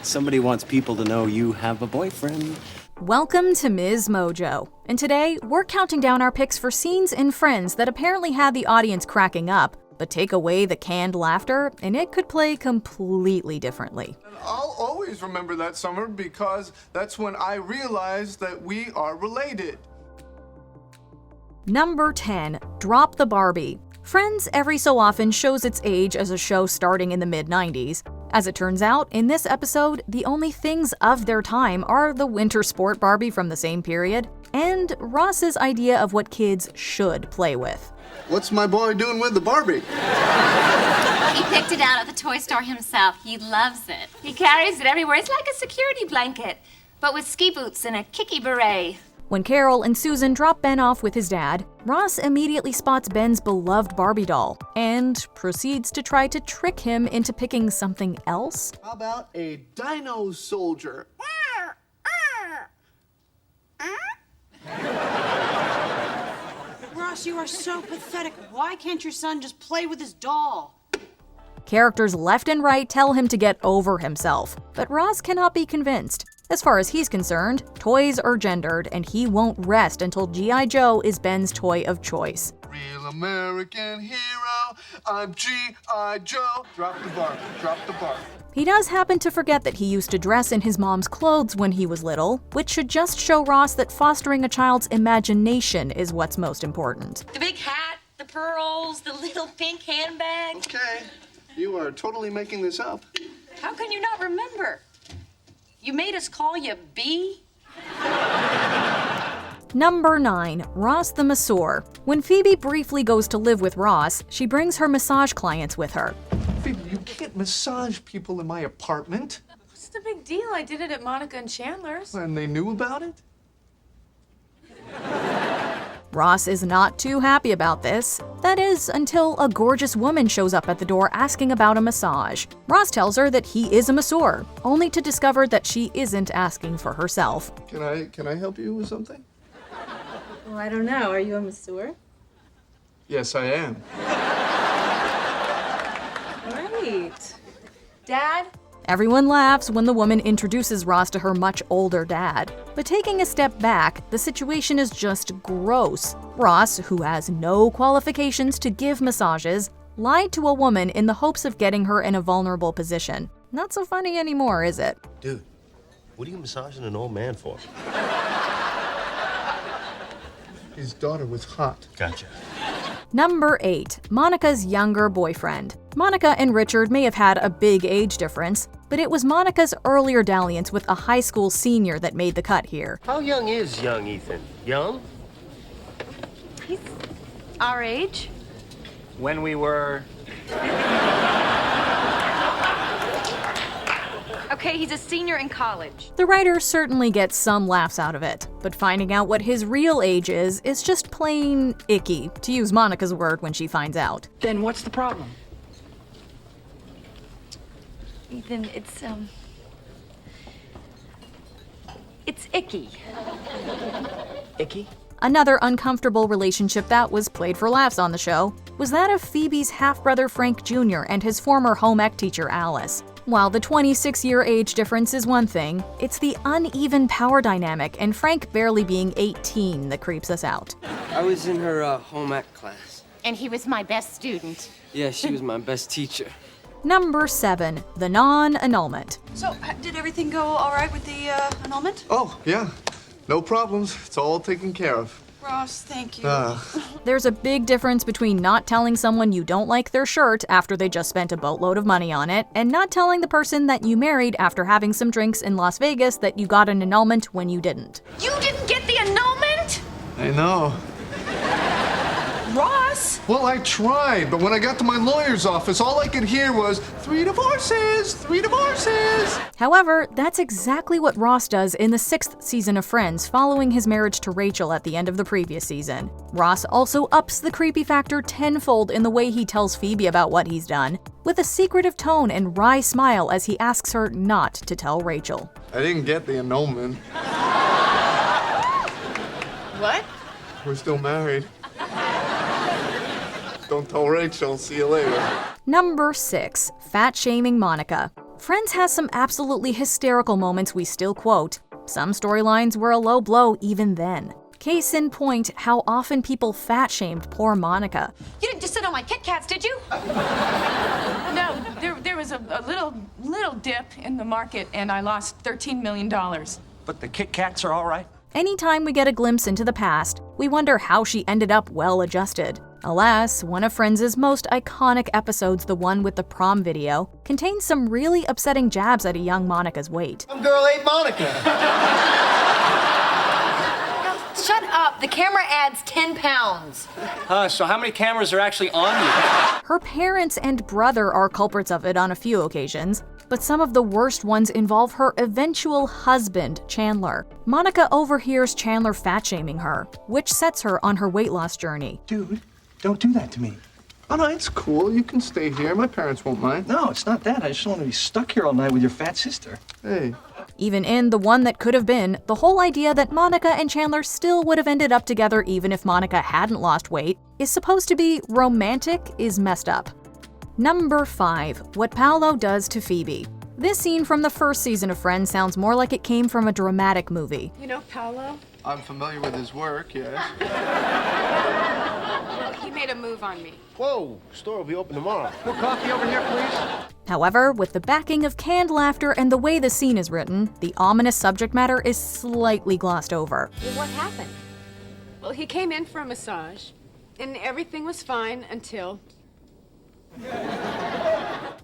Somebody wants people to know you have a boyfriend. Welcome to MsMojo, and today we're counting down our picks for scenes in Friends that apparently had the audience cracking up, but take away the canned laughter and it could play completely differently. And I'll always remember that summer because that's when I realized that we are related. Number 10, Drop the Barbie. Friends every so often shows its age as a show starting in the mid-90s. As it turns out, in this episode, the only things of their time are the winter sport Barbie from the same period, and Ross's idea of what kids should play with. What's my boy doing with the Barbie? He picked it out at the toy store himself. He loves it. He carries it everywhere. It's like a security blanket, but with ski boots and a kicky beret. When Carol and Susan drop Ben off with his dad, Ross immediately spots Ben's beloved Barbie doll and proceeds to try to trick him into picking something else. How about a dino soldier? Ross, you are so pathetic. Why can't your son just play with his doll? Characters left and right tell him to get over himself, but Ross cannot be convinced. As far as he's concerned, toys are gendered, and he won't rest until G.I. Joe is Ben's toy of choice. Real American hero, I'm G.I. Joe. Drop the Barbie, drop the Barbie. He does happen to forget that he used to dress in his mom's clothes when he was little, which should just show Ross that fostering a child's imagination is what's most important. The big hat, the pearls, the little pink handbag. Okay, you are totally making this up. How can you not remember? You made us call you B? Number 9, Ross the Masseur. When Phoebe briefly goes to live with Ross, she brings her massage clients with her. Phoebe, you can't massage people in my apartment. What's the big deal? I did it at Monica and Chandler's. And they knew about it? Ross is not too happy about this. That is, until a gorgeous woman shows up at the door asking about a massage. Ross tells her that he is a masseur, only to discover that she isn't asking for herself. Can I help you with something? Well, I don't know. Are you a masseur? Yes, I am. Great. Dad? Everyone laughs when the woman introduces Ross to her much older dad. But taking a step back, the situation is just gross. Ross, who has no qualifications to give massages, lied to a woman in the hopes of getting her in a vulnerable position. Not so funny anymore, is it? Dude, what are you massaging an old man for? His daughter was hot. Gotcha. Number 8, Monica's younger boyfriend. Monica and Richard may have had a big age difference, but it was Monica's earlier dalliance with a high school senior that made the cut here. How young is young Ethan? Young? He's our age. When we were... Okay, he's a senior in college. The writer certainly gets some laughs out of it, but finding out what his real age is just plain icky, to use Monica's word when she finds out. Then what's the problem? Ethan, it's icky. Icky? Another uncomfortable relationship that was played for laughs on the show was that of Phoebe's half-brother Frank Jr. and his former home ec teacher Alice. While the 26-year age difference is one thing, it's the uneven power dynamic and Frank barely being 18 that creeps us out. I was in her home ec class. And he was my best student. Yeah, she was my best teacher. Number 7, the NonAnalment. So, did everything go all right with the annulment? Oh, yeah. No problems. It's all taken care of. Ross, thank you. There's a big difference between not telling someone you don't like their shirt after they just spent a boatload of money on it, and not telling the person that you married after having some drinks in Las Vegas that you got an annulment when you didn't. You didn't get the annulment? I know. Ross! Well, I tried, but when I got to my lawyer's office, all I could hear was, 3 divorces, 3 divorces. However, that's exactly what Ross does in the 6th season of Friends following his marriage to Rachel at the end of the previous season. Ross also ups the creepy factor tenfold in the way he tells Phoebe about what he's done, with a secretive tone and wry smile as he asks her not to tell Rachel. I didn't get the annulment. What? We're still married. Don't tell Rachel. See you later. Number 6, fat-shaming Monica. Friends has some absolutely hysterical moments we still quote. Some storylines were a low blow even then. Case in point, how often people fat-shamed poor Monica. You didn't just sit on my Kit Kats, did you? No, there was a little dip in the market, and I lost $13 million. But the Kit Kats are all right. Anytime we get a glimpse into the past, we wonder how she ended up well-adjusted. Alas, one of Friends' most iconic episodes, the one with the prom video, contains some really upsetting jabs at a young Monica's weight. Some girl ate Monica. Shut up. The camera adds 10 pounds. So how many cameras are actually on you? Her parents and brother are culprits of it on a few occasions, but some of the worst ones involve her eventual husband, Chandler. Monica overhears Chandler fat-shaming her, which sets her on her weight loss journey. Dude, don't do that to me. Oh, no, it's cool. You can stay here. My parents won't mind. No, it's not that. I just don't want to be stuck here all night with your fat sister. Hey. Even in The One That Could Have Been, the whole idea that Monica and Chandler still would have ended up together even if Monica hadn't lost weight is supposed to be romantic is messed up. Number 5. What Paulo Does to Phoebe. This scene from the first season of Friends sounds more like it came from a dramatic movie. You know Paulo? I'm familiar with his work, yes. Well, he made a move on me. Whoa, store will be open tomorrow. More coffee over here, please. However, with the backing of canned laughter and the way the scene is written, the ominous subject matter is slightly glossed over. Well, what happened? Well, he came in for a massage, and everything was fine until...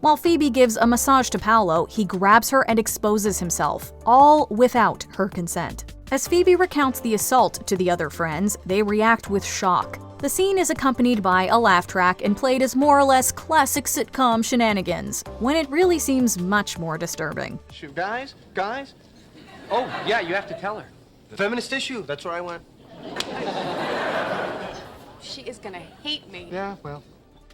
While Phoebe gives a massage to Paulo, he grabs her and exposes himself, all without her consent. As Phoebe recounts the assault to the other friends, they react with shock. The scene is accompanied by a laugh track and played as more or less classic sitcom shenanigans, when it really seems much more disturbing. Guys? Oh, yeah, you have to tell her. Feminist issue, that's where I went. She is gonna hate me. Yeah, well.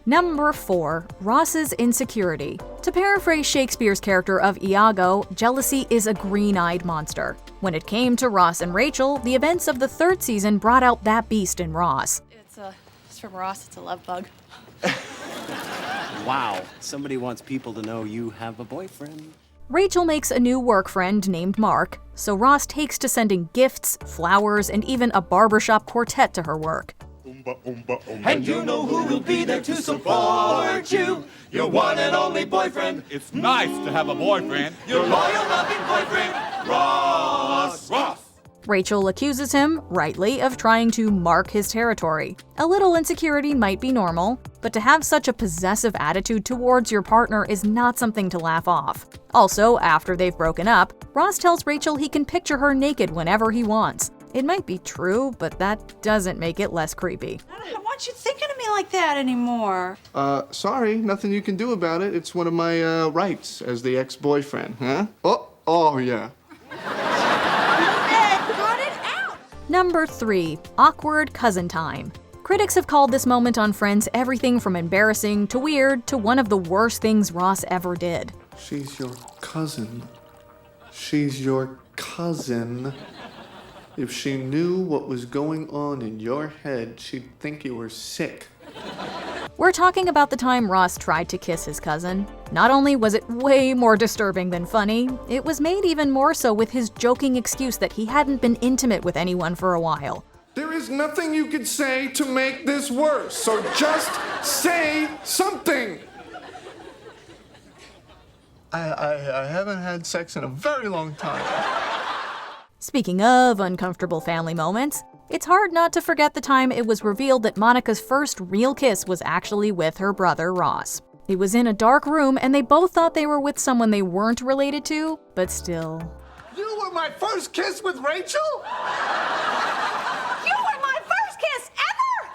Number 4. Ross's Insecurity. To paraphrase Shakespeare's character of Iago, jealousy is a green-eyed monster. When it came to Ross and Rachel, the events of the 3rd season brought out that beast in Ross. It's from Ross, it's a love bug. Wow, somebody wants people to know you have a boyfriend. Rachel makes a new work friend named Mark, so Ross takes to sending gifts, flowers, and even a barbershop quartet to her work. And you know who will be there to support you. Your one and only boyfriend. It's nice to have a boyfriend. Your loyal, loving boyfriend, Ross. Rachel accuses him, rightly, of trying to mark his territory. A little insecurity might be normal, but to have such a possessive attitude towards your partner is not something to laugh off. Also, after they've broken up, Ross tells Rachel he can picture her naked whenever he wants. It might be true, but that doesn't make it less creepy. I don't want you thinking of me like that anymore. Sorry, nothing you can do about it. It's one of my, rights as the ex-boyfriend, huh? Oh, yeah. Cut it out! Number 3. Awkward cousin time. Critics have called this moment on Friends everything from embarrassing to weird to one of the worst things Ross ever did. She's your cousin. She's your cousin. If she knew what was going on in your head, she'd think you were sick. We're talking about the time Ross tried to kiss his cousin. Not only was it way more disturbing than funny, it was made even more so with his joking excuse that he hadn't been intimate with anyone for a while. There is nothing you could say to make this worse, so just say something! I haven't had sex in a very long time. Speaking of uncomfortable family moments, it's hard not to forget the time it was revealed that Monica's first real kiss was actually with her brother Ross. It was in a dark room and they both thought they were with someone they weren't related to, but still. You were my first kiss with Rachel? You were my first kiss ever!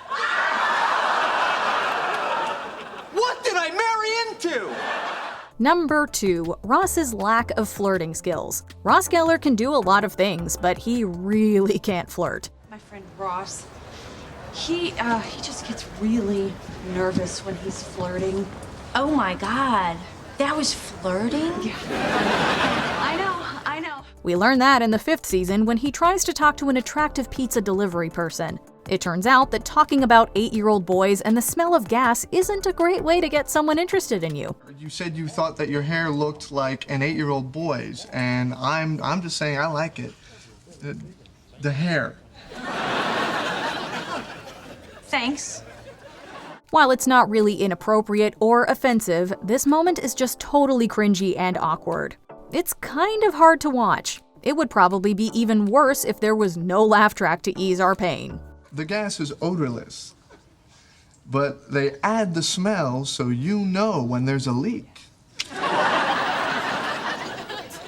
What did I marry into? Number 2. Ross's lack of flirting skills. Ross Geller can do a lot of things, but he really can't flirt. My friend Ross, he just gets really nervous when he's flirting. Oh my God, that was flirting? Yeah. I know. We learn that in the 5th season when he tries to talk to an attractive pizza delivery person. It turns out that talking about 8-year-old boys and the smell of gas isn't a great way to get someone interested in you. You said you thought that your hair looked like an 8-year-old boy's, and I'm just saying I like it. The hair. Thanks. While it's not really inappropriate or offensive, this moment is just totally cringy and awkward. It's kind of hard to watch. It would probably be even worse if there was no laugh track to ease our pain. The gas is odorless, but they add the smell so you know when there's a leak.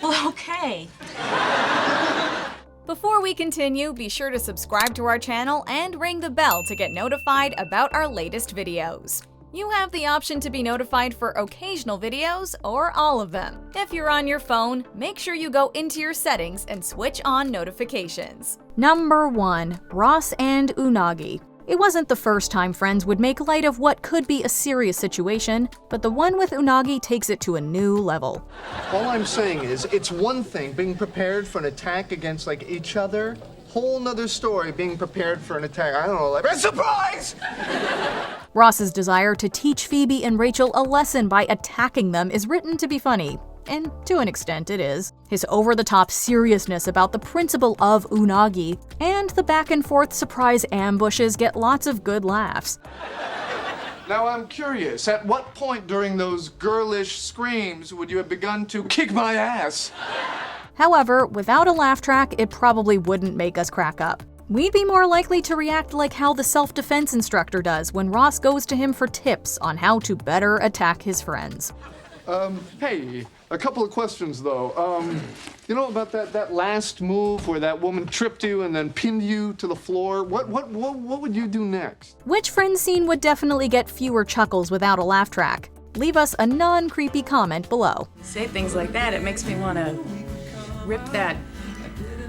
Well, okay. Before we continue, be sure to subscribe to our channel and ring the bell to get notified about our latest videos. You have the option to be notified for occasional videos or all of them. If you're on your phone, make sure you go into your settings and switch on notifications. Number 1. Ross and Unagi. It wasn't the first time friends would make light of what could be a serious situation, but the one with Unagi takes it to a new level. All I'm saying is, it's one thing being prepared for an attack against, like, each other. Whole nother story being prepared for an attack, I don't know, like, a surprise! Ross's desire to teach Phoebe and Rachel a lesson by attacking them is written to be funny. And to an extent it is. His over-the-top seriousness about the principle of Unagi and the back-and-forth surprise ambushes get lots of good laughs. Now I'm curious, at what point during those girlish screams would you have begun to kick my ass? However, without a laugh track, it probably wouldn't make us crack up. We'd be more likely to react like how the self-defense instructor does when Ross goes to him for tips on how to better attack his friends. Hey, a couple of questions though. You know about that last move where that woman tripped you and then pinned you to the floor? What would you do next? Which friend scene would definitely get fewer chuckles without a laugh track? Leave us a non-creepy comment below. Say things like that, it makes me want to rip that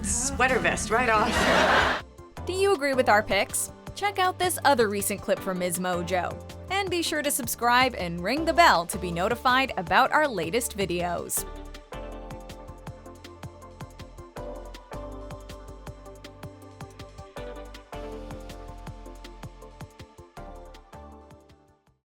sweater vest right off. Do you agree with our picks? Check out this other recent clip from MsMojo. And be sure to subscribe and ring the bell to be notified about our latest videos.